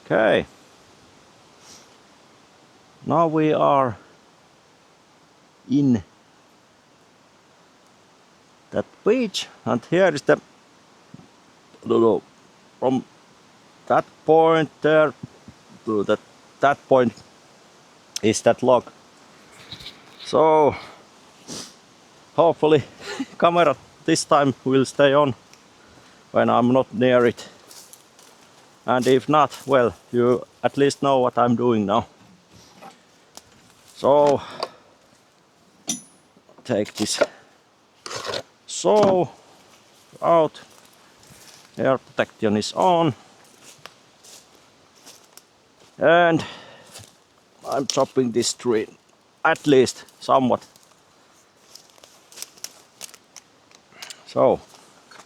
Okay. Now we are in that beach, and here is the from that point there to that point is that log. So hopefully camera this time will stay on when I'm not near it. And if not, well, you at least know what I'm doing now. So take this saw out. Air protection is on. And I'm chopping this tree at least somewhat. So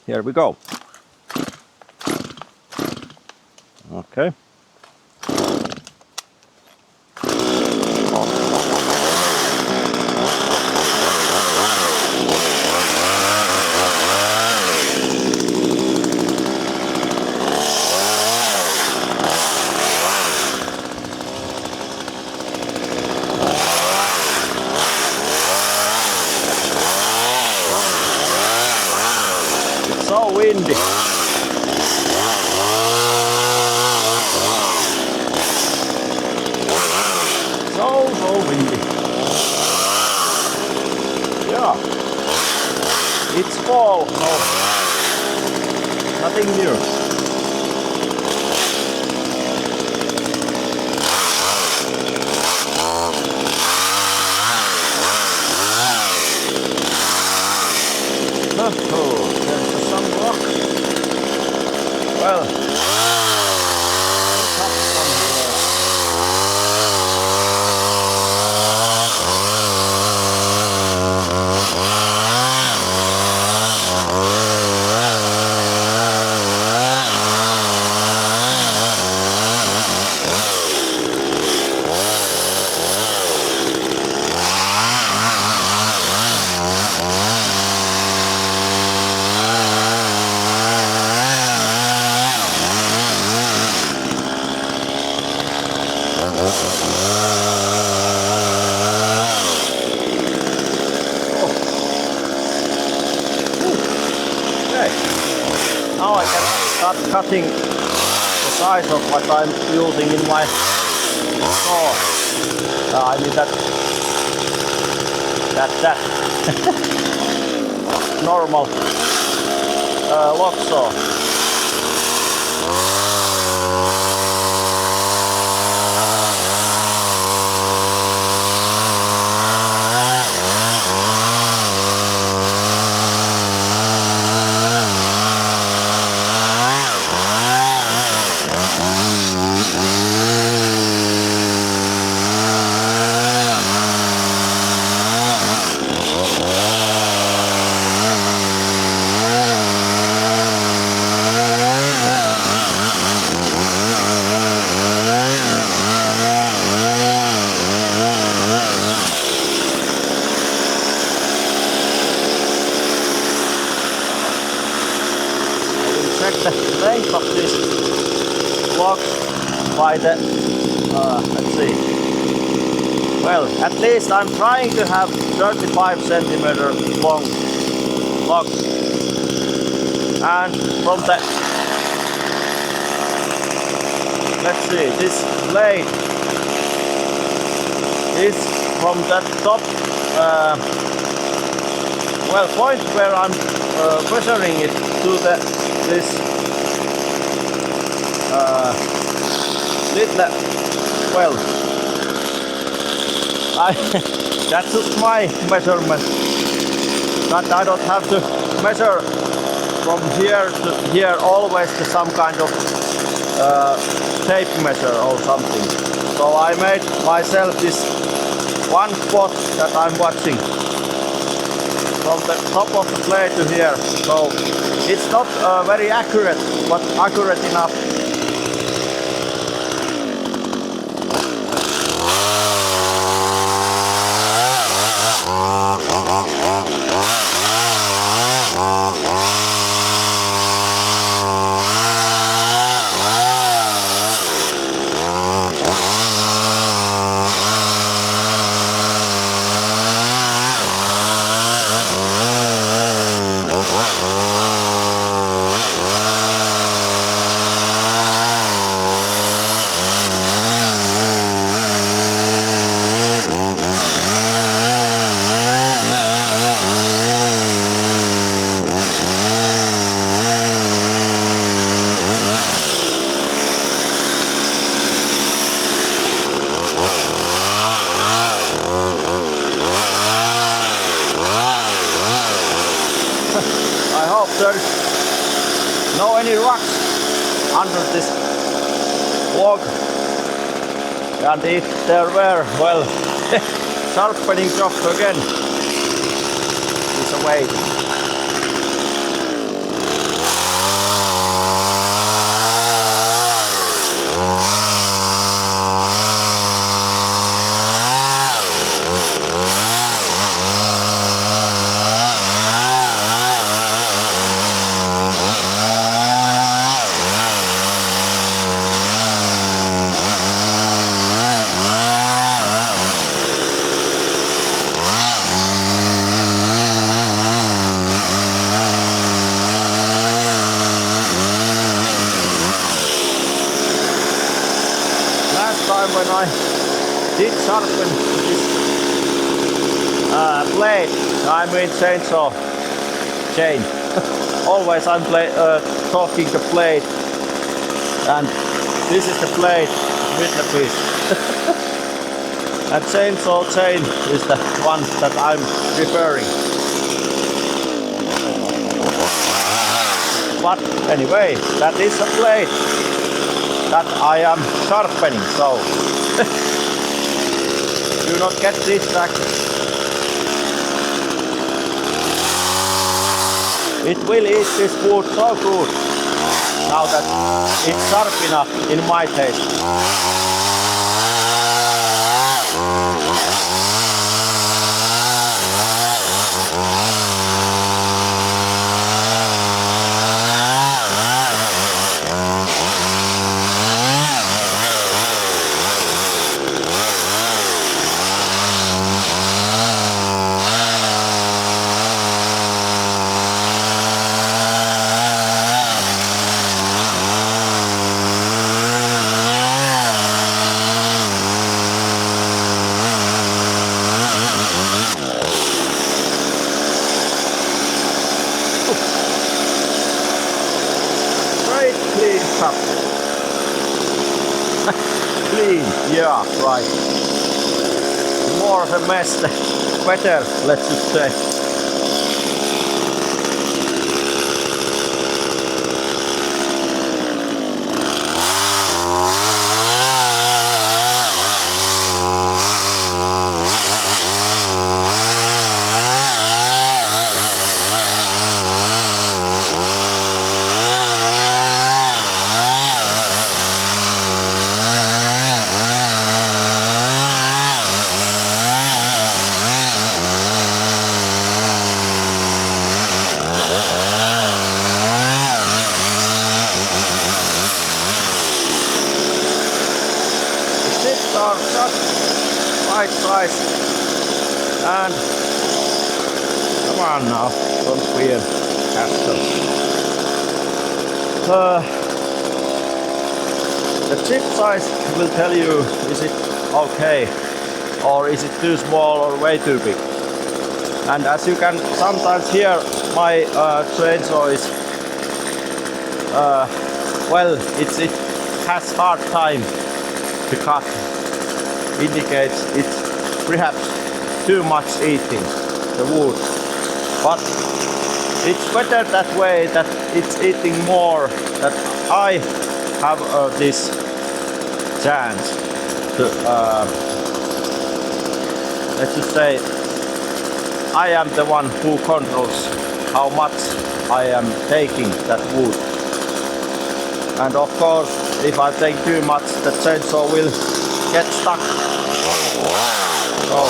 here we go. Okay. It's so windy. So windy. Yeah. It's fall, no. Nothing new. Oh, there's some rock. Well, let's have some now I can start cutting the size of what I'm using in my saw. I mean that normal log saw. Check the length of this log by the let's see. Well, at least I'm trying to have 35 centimeter long logs, and from the let's see, this blade is from that top well, point where I'm measuring it to this little, well, that's just my measurement, but I don't have to measure from here to here always to some kind of tape measure or something. So I made myself this one spot that I'm watching from the top of the blade to here. So it's not very accurate, but accurate enough. no any rocks under this log, and if there were, well, sharpening job again is away. When I did sharpen this blade, I mean chainsaw chain. Always I'm talking the blade, and this is the blade with the piece. And chainsaw chain is the one that I'm referring. But anyway, that is a blade that I am sharpening, so do not get distracted. It will eat this wood so good now that it's sharp enough in my taste. Clean cup. Clean, yeah, right. The more the mess, the better, let's just say. Are just right size, and come on now, don't be a hassle. The chip size will tell you, is it okay or is it too small or way too big. And as you can sometimes hear, my chainsaw is well, it has hard time to cut. Indicates it's perhaps too much eating the wood, but it's better that way, that it's eating more, that I have this chance to let's just say I am the one who controls how much I am taking that wood. And of course, if I take too much, the chainsaw will get stuck. Oh.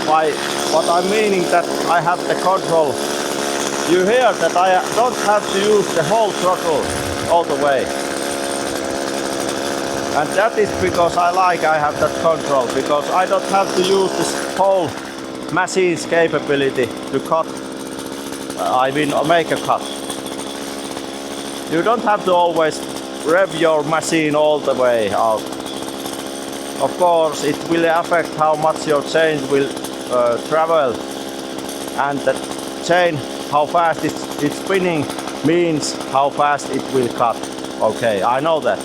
But what I'm meaning that I have the control. You hear that I don't have to use the whole throttle all the way. And that is because I have that control, because I don't have to use this whole machine's capability to cut, I mean make a cut. You don't have to always rev your machine all the way out. Of course, it will affect how much your chain will travel, and the chain, how fast it's spinning, means how fast it will cut. Okay, I know that.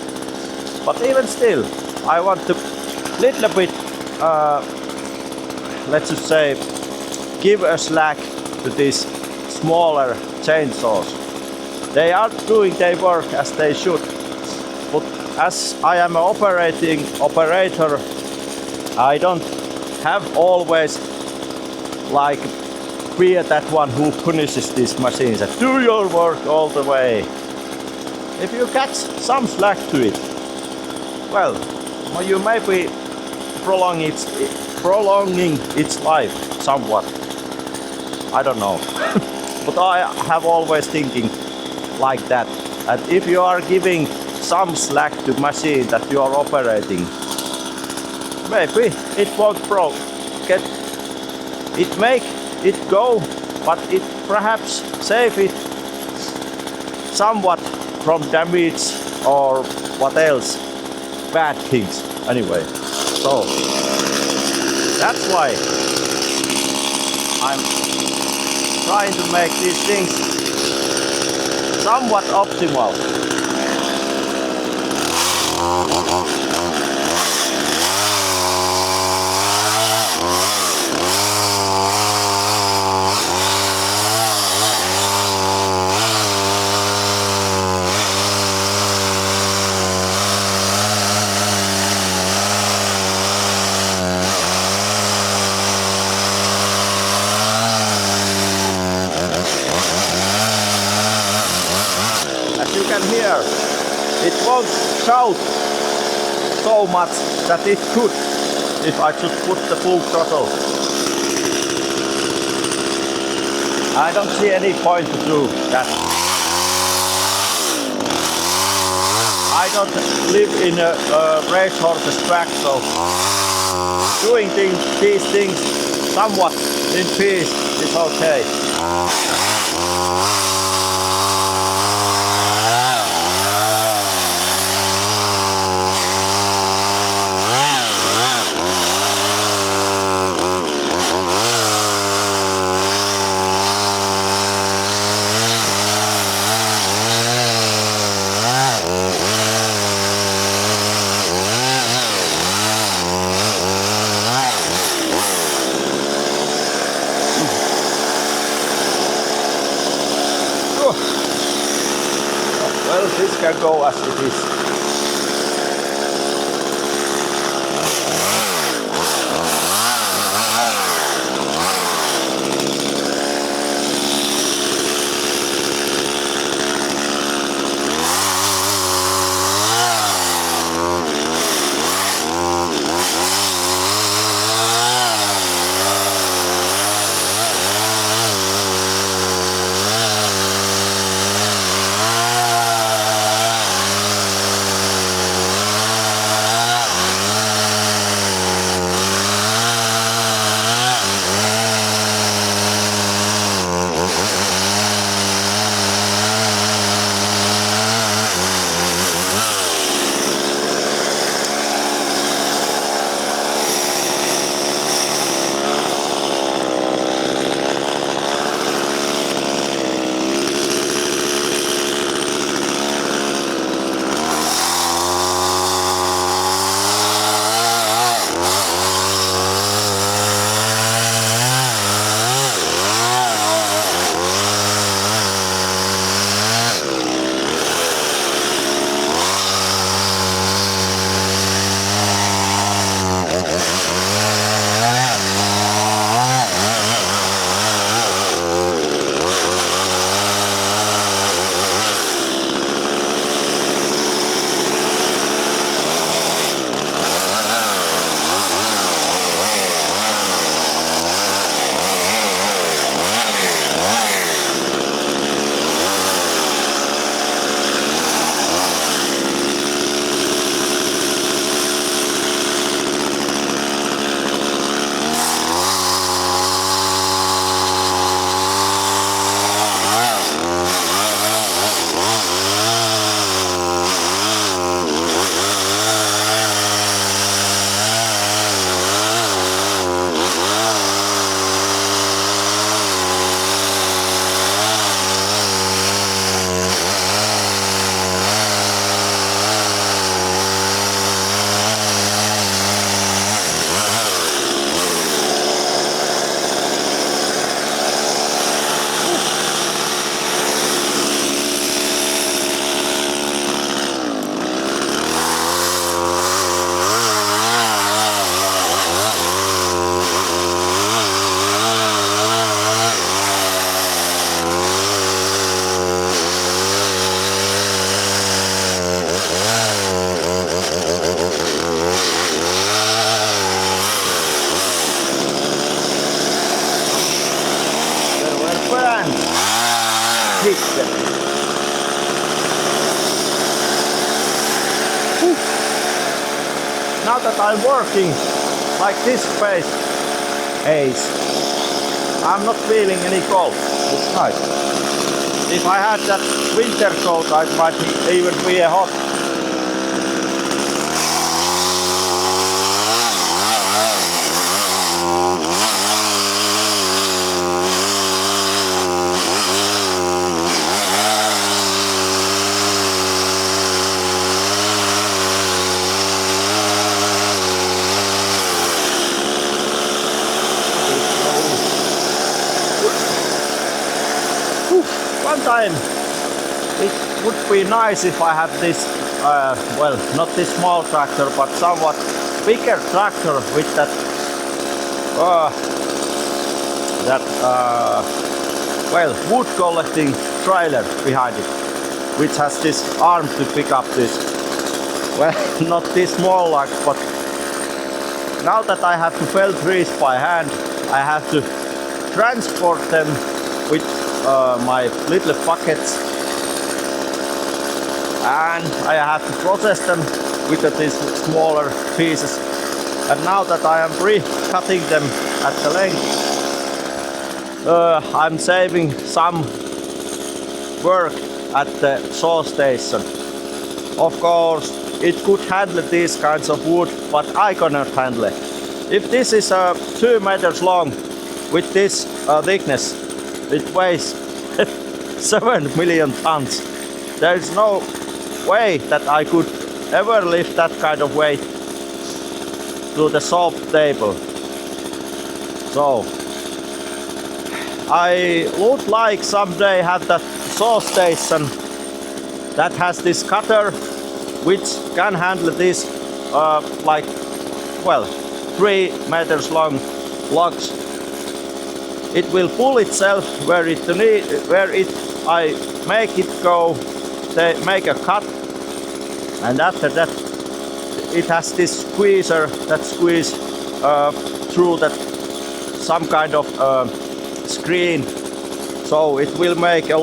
But even still, I want to little bit, let's just say, give a slack to these smaller chainsaws. They are doing their work as they should, but as I am an operator, I don't have always like be that one who punishes these machines and do your work all the way. If you catch some slack to it, well, you may be prolonging its life somewhat. I don't know. But I have always thinking like that. And if you are giving some slack to machine that you are operating, maybe it won't it make it go, but it perhaps save it somewhat from damage or what else, bad things anyway. So that's why I'm trying to make these things somewhat optimal. Here, it won't shout so much that it could if I should put the full throttle. I don't see any point to do that. I don't live in a racehorse's track, so doing these things somewhat in peace is okay. Well, this can go as it is. hit them. Whew. Now that I'm working like this pace, I'm not feeling any cold. It's nice. If I had that winter coat, I might even be a hot. One time it would be nice if I had this, well, not this small tractor, but somewhat bigger tractor with that, well, wood collecting trailer behind it, which has this arm to pick up this, well, not this small logs, but now that I have to fell trees by hand, I have to transport them with my little buckets, and I have to process them with these smaller pieces. And now that I am pre-cutting them at the length, I'm saving some work at the saw station. Of course, it could handle these kinds of wood, but I cannot handle it. If this is 2 meters long with this thickness, it weighs 7 million tons. There is no way that I could ever lift that kind of weight to the saw table. So I would like someday have that saw station that has this cutter which can handle this like, well, 3 meters long logs. It will pull itself where I make it go, they make a cut, and after that it has this squeezer that squeeze through that some kind of screen, so it will make a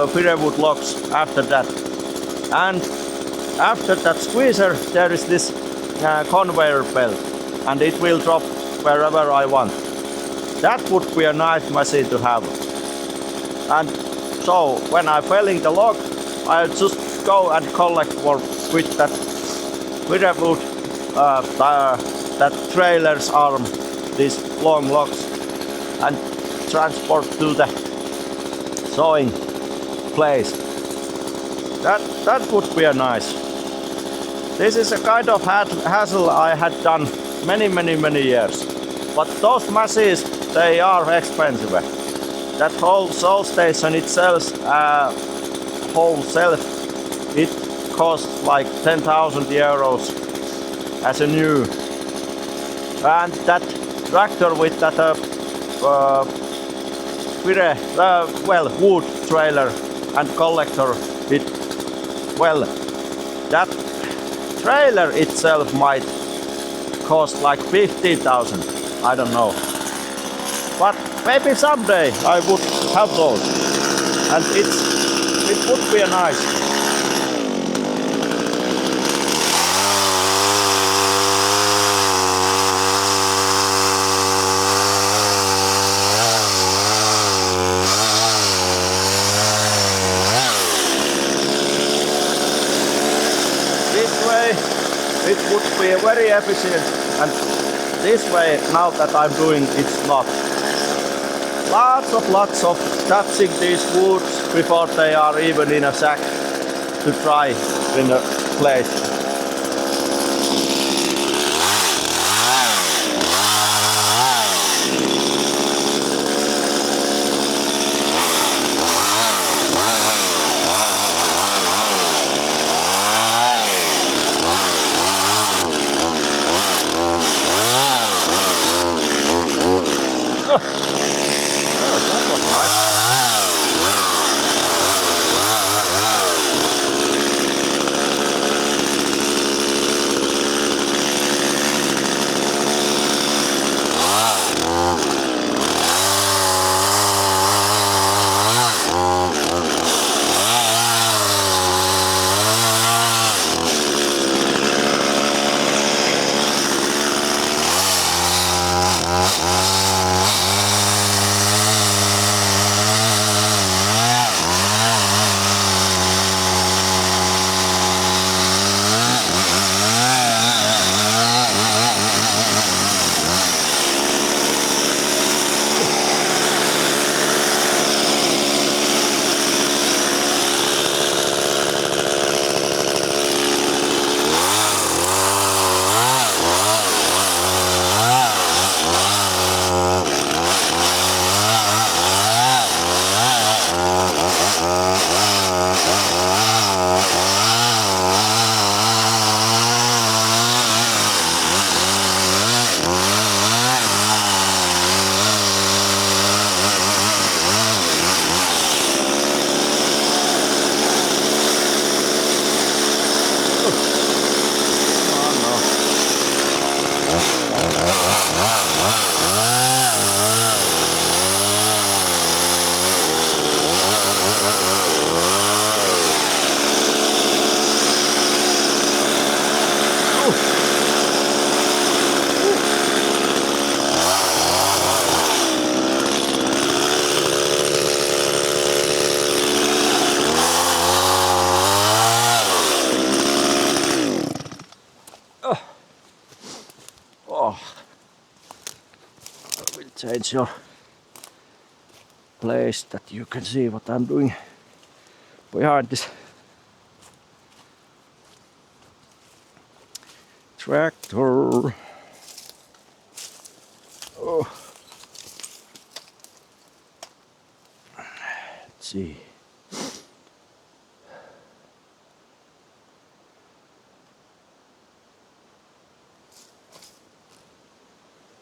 firewood logs after that. And after that squeezer there is this conveyor belt, and it will drop wherever I want. That would be a nice machine to have. And so when I'm felling the log, I just go and collect with that firewood, that trailer's arm, these long logs, and transport to the sawing place. That would be a nice. This is a kind of hassle I had done many years. But those machines, they are expensive. That whole saw station itself, it costs like 10,000 euros as a new. And that tractor with that wood trailer and collector, that trailer itself might cost like 15,000. I don't know. But maybe someday I would have those, and it would be a nice. This way it would be very efficient, and this way, now that I'm doing, it's not. Lots of touching these woods before they are even in a sack to dry in a place. change your place that you can see what I'm doing behind this tractor. Oh. Let's see.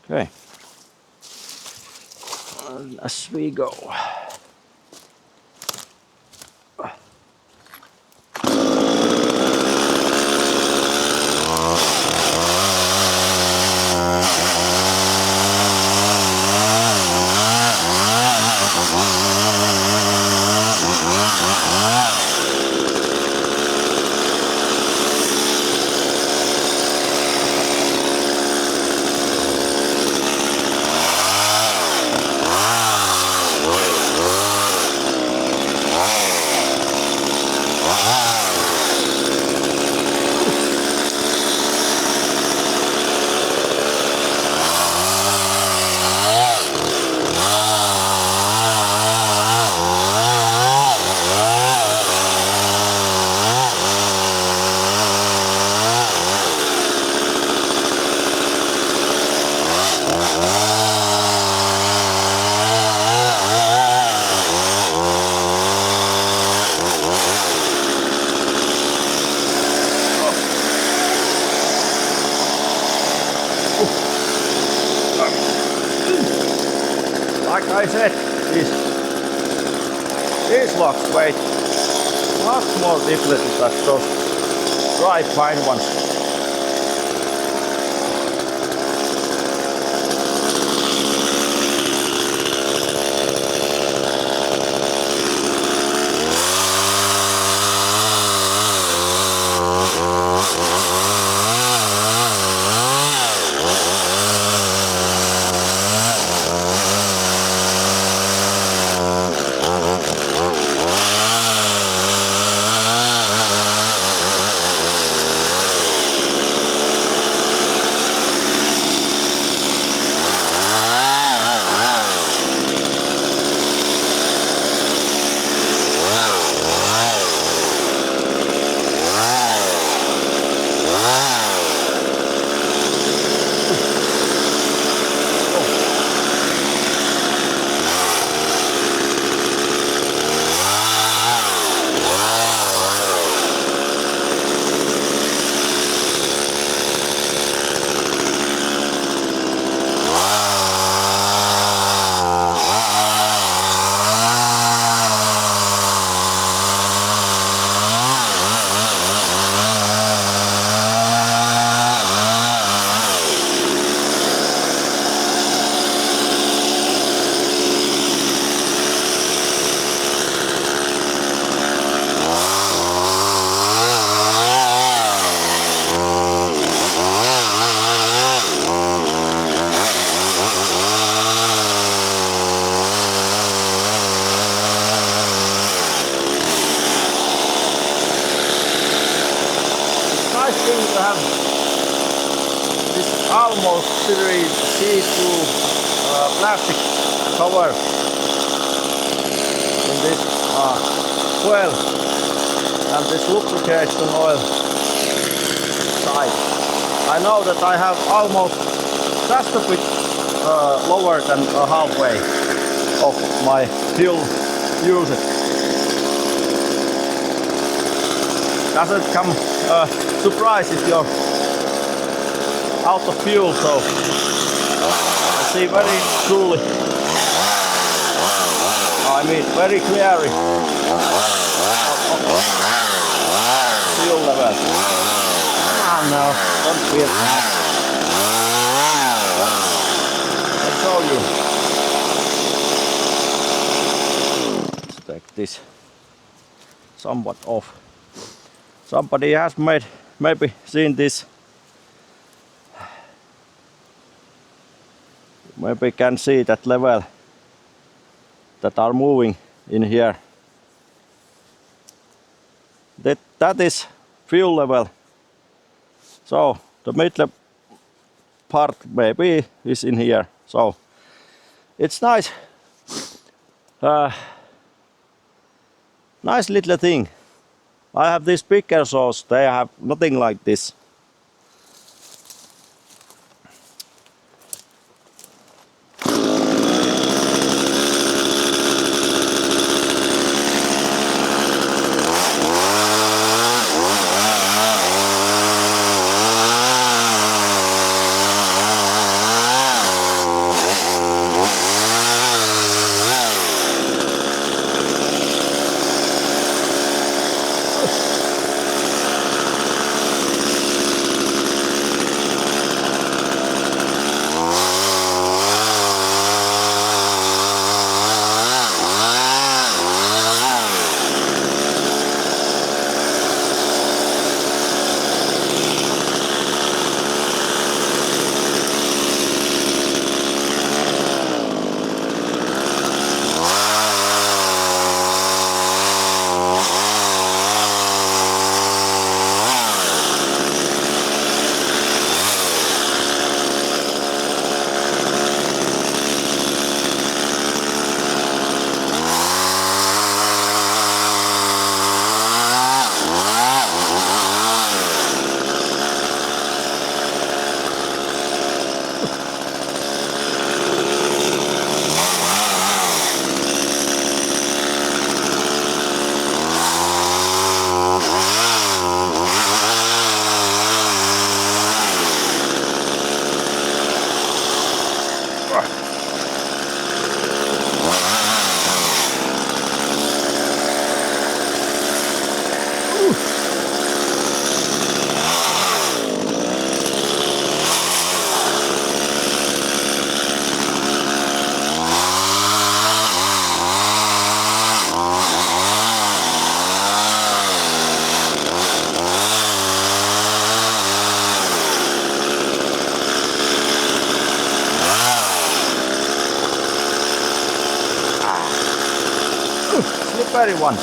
Okay. And as we go. Like I said, these logs weigh much more difficult than those dry fine ones. To have this almost see-through plastic cover in this fuel and this lubrication oil side. I know that I have almost just a bit lower than halfway of my fuel usage. Doesn't come surprise if you're out of fuel, so I see very truly, I mean very clearly fuel level. Ah, no, don't feel that. I'll show you. Let's take this somewhat off. Somebody has maybe seen this. Maybe can see that level that are moving in here. That is fuel level. So the middle part maybe is in here. So It's nice. Nice little thing. I have these bigger saws, they have nothing like this. Slippery one.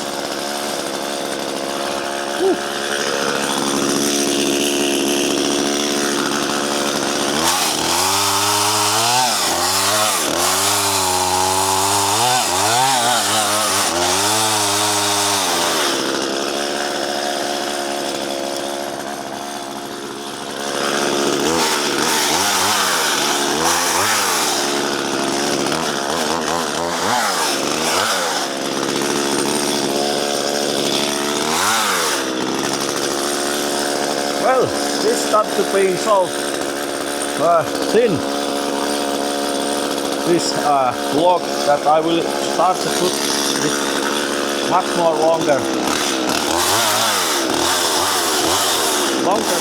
Well, this starts to be so thin, this log, that I will start to put it much more longer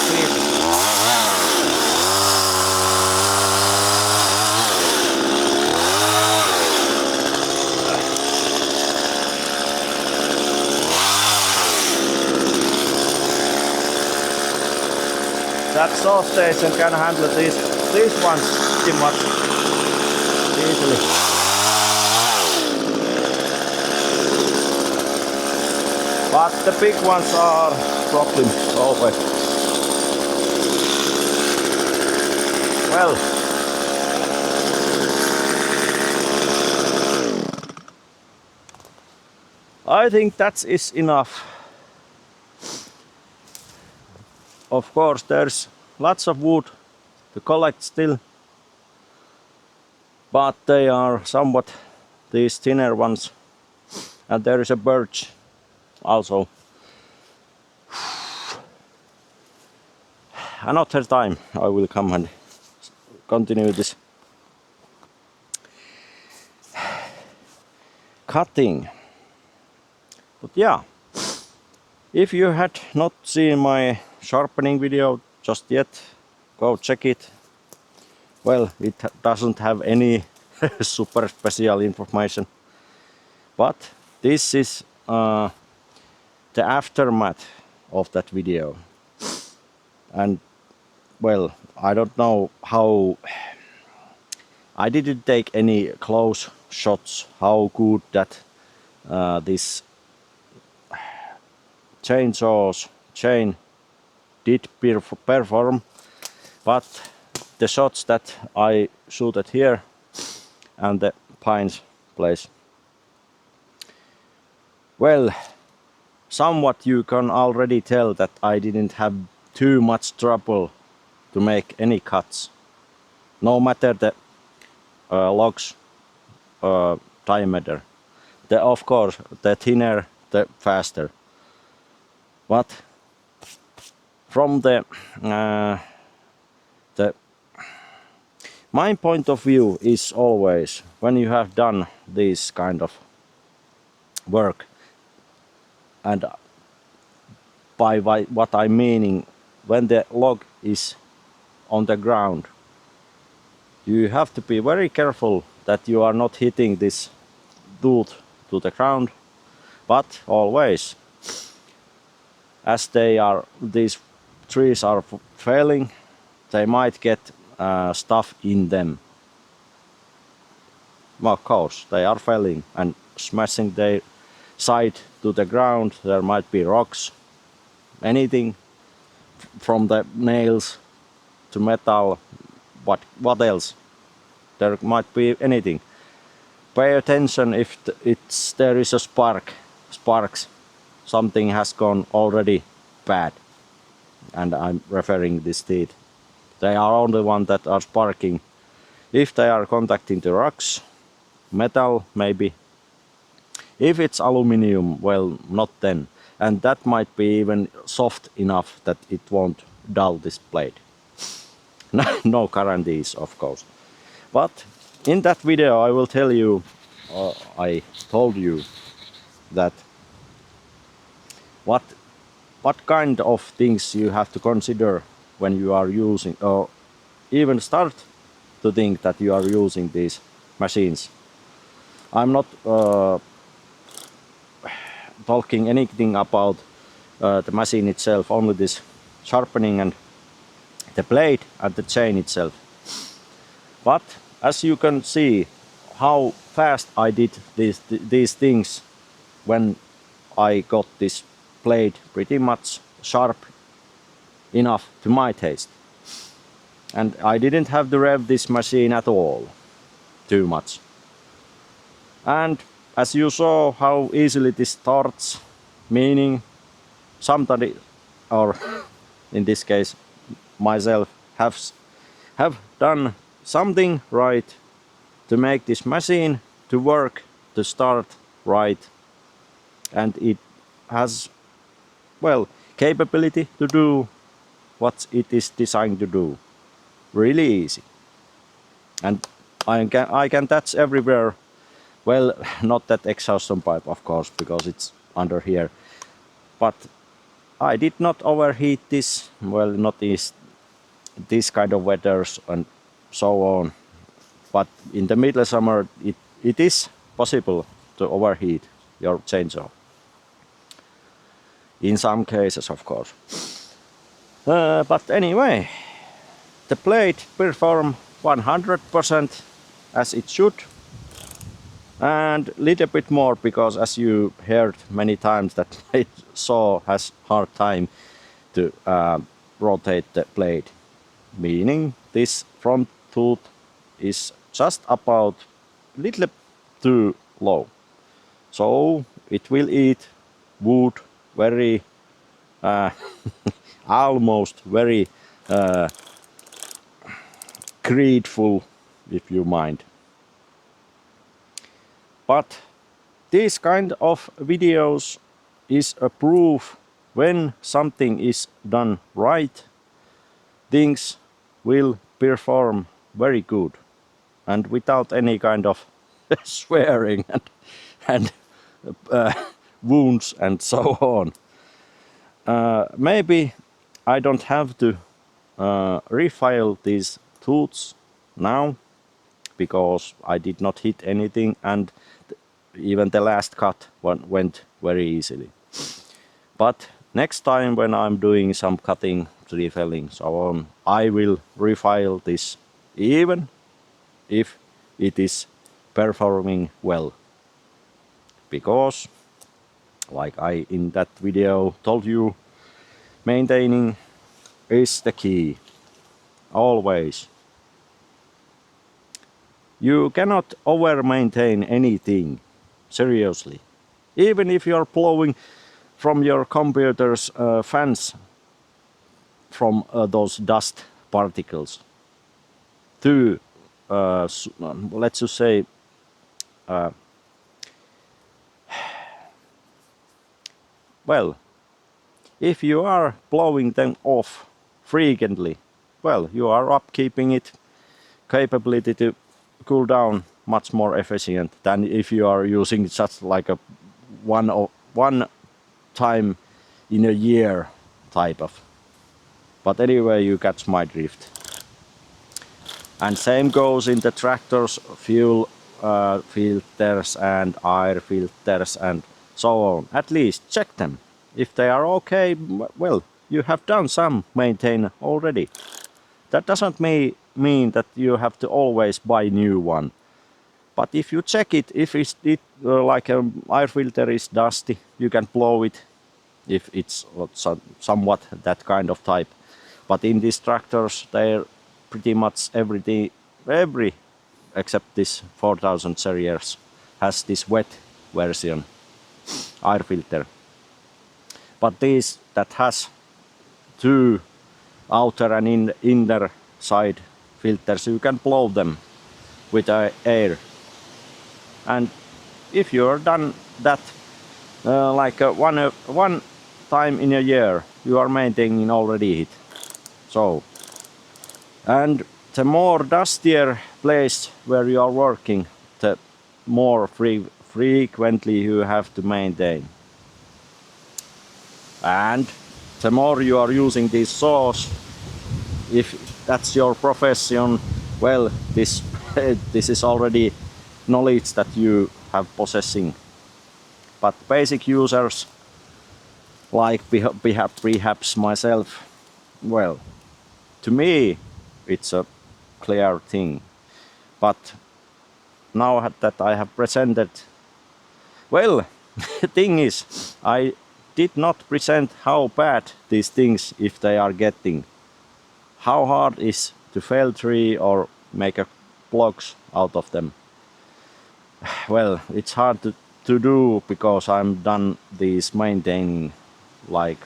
piece. That saw station can handle these ones pretty much easily. But the big ones are problems always. Well, I think that is enough. Of course, there's lots of wood to collect still, but they are somewhat these thinner ones, and there is a birch also. Another time I will come and continue this cutting. But yeah, if you had not seen my sharpening video just yet, go check it. Well, it doesn't have any super special information, but this is the aftermath of that video. And well, I don't know how, I didn't take any close shots how good that this chain did perform, but the shots that I shot at here and the pines place. Well, somewhat you can already tell that I didn't have too much trouble to make any cuts. No matter the logs diameter. Of course, the thinner, the faster. But from the my point of view is always when you have done this kind of work, and by what I'm meaning, when the log is on the ground, you have to be very careful that you are not hitting this tooth to the ground, but always, as these trees are failing, they might get stuff in them. Of course, they are failing and smashing their side to the ground. There might be rocks, anything from the nails to metal, what else? There might be anything. Pay attention if there is a sparks. Something has gone already bad, and I'm referring this teeth. They are only ones that are sparking. If they are contacting the rocks, metal maybe. If it's aluminium, well, not then. And that might be even soft enough that it won't dull this blade. No guarantees, of course. But in that video I will tell you, I told you that what kind of things you have to consider when you are using, or even start to think that you are using these machines. I'm not talking anything about the machine itself, only this sharpening and the blade and the chain itself. But as you can see how fast I did these things when I got this blade pretty much sharp enough to my taste. And I didn't have to rev this machine at all, too much. And as you saw how easily this starts, meaning somebody, or in this case myself, have done something right to make this machine to work, to start right, and it has, well, capability to do what it is designed to do. Really easy. And I can touch everywhere. Well, not that exhaustion pipe, of course, because it's under here. But I did not overheat this. Well, not this kind of weathers and so on. But in the middle summer, it is possible to overheat your chainsaw. In some cases, of course. But anyway, the blade performed 100% as it should. And a little bit more, because as you heard many times that my saw has hard time to rotate the blade, meaning this front tooth is just about a little too low, so it will eat wood very almost very greedful, if you mind. But this kind of videos is a proof when something is done right, things will perform very good and without any kind of swearing and wounds and so on. Maybe I don't have to refile these tooths now, because I did not hit anything, and even the last cut went very easily. But next time when I'm doing some cutting, refiling, so on, I will refile this, even if it is performing well. Because, like I in that video told you, maintaining is the key. Always. You cannot over maintain anything, seriously. Even if you're blowing from your computer's fans from those dust particles to, let's just say, well, if you are blowing them off frequently, well, you are upkeeping it capability to cool down much more efficient than if you are using just like a one time in a year type of. But anyway, you catch my drift. And same goes in the tractors, fuel filters and air filters and so on. At least check them. If they are okay, well, you have done some maintenance already. That doesn't mean that you have to always buy new one. But if you check it, if like an air filter is dusty, you can blow it if it's somewhat that kind of type. But in these tractors, they're pretty much every except this 4000 series has this wet version air filter. But these that has two outer and inner side filters, you can blow them with air. And if you're done that like one time in a year, you are maintaining already it. So, and the more dustier place where you are working, the more frequently you have to maintain. And the more you are using these saws, if that's your profession, well, this is already knowledge that you have possessing. But basic users, like perhaps myself, well, to me it's a clear thing. But now that I have presented, well, the thing is, I did not present how bad these things, if they are getting. How hard is to fell tree or make a blocks out of them. Well, it's hard to do because I'm done these maintaining like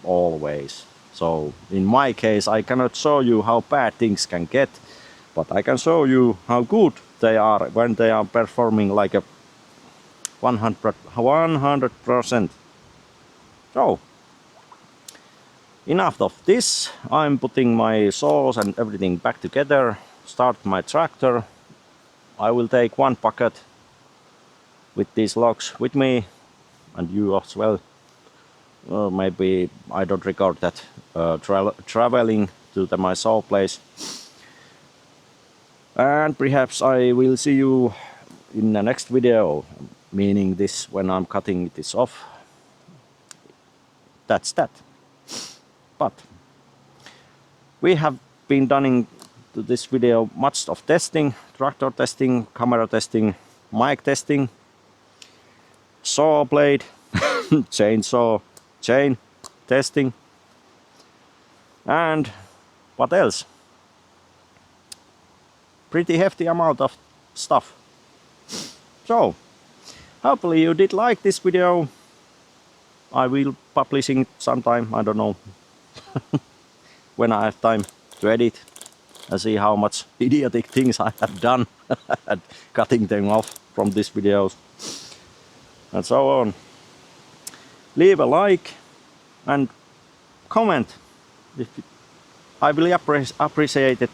always. So in my case, I cannot show you how bad things can get, but I can show you how good they are when they are performing like a 100%. So enough of this. I'm putting my saws and everything back together, start my tractor. I will take one bucket with these logs with me, and you as well. Maybe I don't record that traveling to my saw place. And perhaps I will see you in the next video, meaning this when I'm cutting this off. That's that. But we have been doing to this video much of testing, tractor testing, camera testing, mic testing, saw blade, chainsaw, chain testing, and what else? Pretty hefty amount of stuff. So, hopefully you did like this video. I will publishing it sometime, I don't know, when I have time to edit and see how much idiotic things I have done and cutting them off from these videos and so on. Leave a like and comment. I will appreciate it,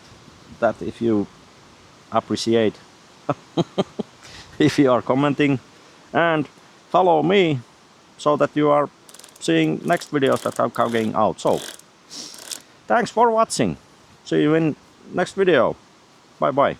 that if you appreciate if you are commenting, and follow me so that you are seeing next videos that are coming out. So thanks for watching. See you in next video. Bye bye.